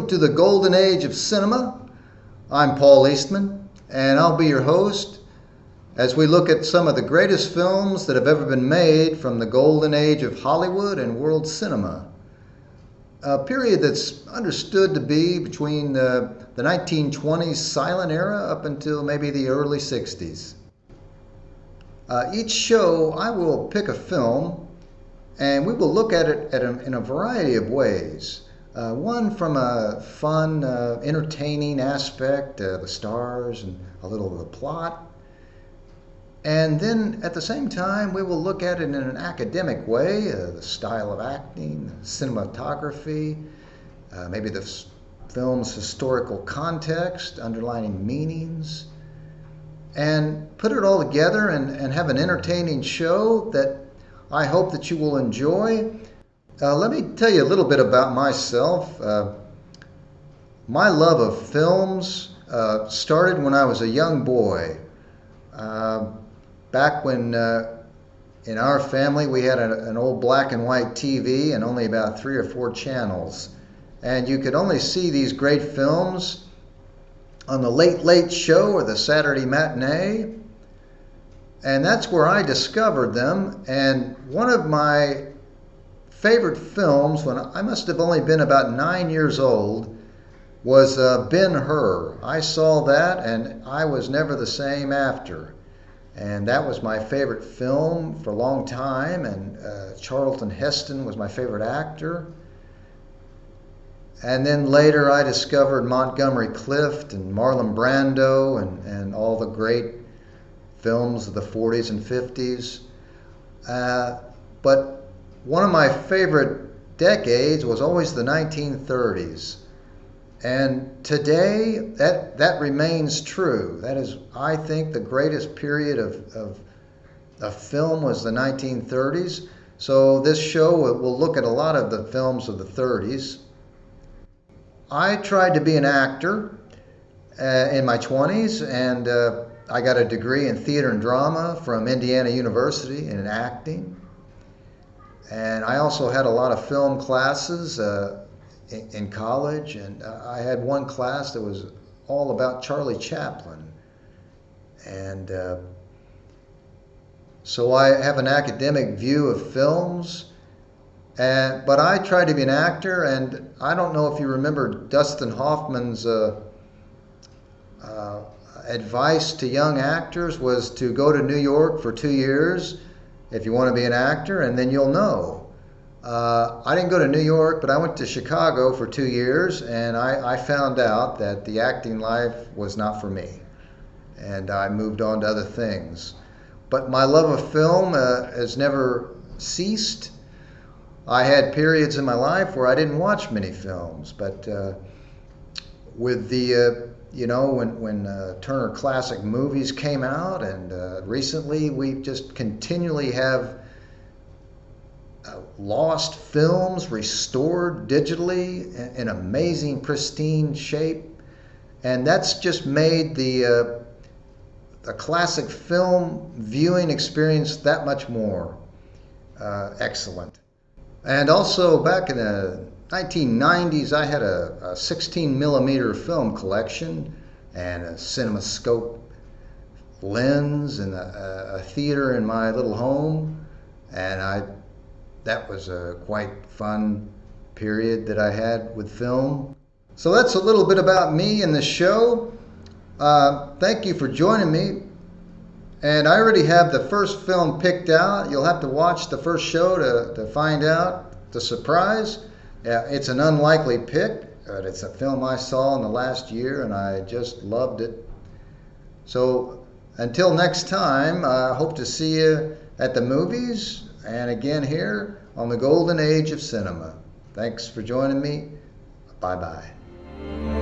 Welcome to the Golden Age of Cinema. I'm Paul Eastman, and I'll be your host as we look at some of the greatest films that have ever been made from the Golden Age of Hollywood and world cinema. A period that's understood to be between the 1920s silent era up until maybe the early 60s. Each show I will pick a film and we will look at it in a variety of ways. One from a fun, entertaining aspect, the stars and a little of the plot. And then at the same time, we will look at it in an academic way, the style of acting, cinematography, maybe the film's historical context, underlying meanings, and put it all together and have an entertaining show that I hope that you will enjoy. Let me tell you a little bit about myself. My love of films started when I was a young boy. Back when in our family we had an old black and white TV and only about 3 or 4 channels. And you could only see these great films on the Late Late Show or the Saturday matinee. And that's where I discovered them. And one of my favorite films, when I must have only been about 9 years old, was Ben-Hur. I saw that and I was never the same after. And that was my favorite film for a long time, and Charlton Heston was my favorite actor. And then later I discovered Montgomery Clift and Marlon Brando and all the great films of the 40s and 50s. But one of my favorite decades was always the 1930s. And today, that remains true. That is, I think, the greatest period of film was the 1930s. So this show will look at a lot of the films of the 30s. I tried to be an actor in my 20s, and I got a degree in theater and drama from Indiana University in acting. And I also had a lot of film classes in college, and I had one class that was all about Charlie Chaplin. And so I have an academic view of films, but I tried to be an actor, and I don't know if you remember Dustin Hoffman's advice to young actors was to go to New York for 2 years if you want to be an actor, and then you'll know. I didn't go to New York, but I went to Chicago for 2 years, and I found out that the acting life was not for me, and I moved on to other things. But my love of film has never ceased. I had periods in my life where I didn't watch many films, but with the when Turner Classic Movies came out, and recently we just continually have lost films restored digitally in amazing, pristine shape, and that's just made the classic film viewing experience that much more excellent. And also back in the 1990s, I had a 16 millimeter film collection and a CinemaScope lens and a theater in my little home, and that was a quite fun period that I had with film. So that's a little bit about me and the show. Thank you for joining me. And I already have the first film picked out. You'll have to watch the first show to find out the surprise. It's an unlikely pick, but it's a film I saw in the last year and I just loved it. So until next time, I hope to see you at the movies and again here on the Golden Age of Cinema. Thanks for joining me. Bye-bye.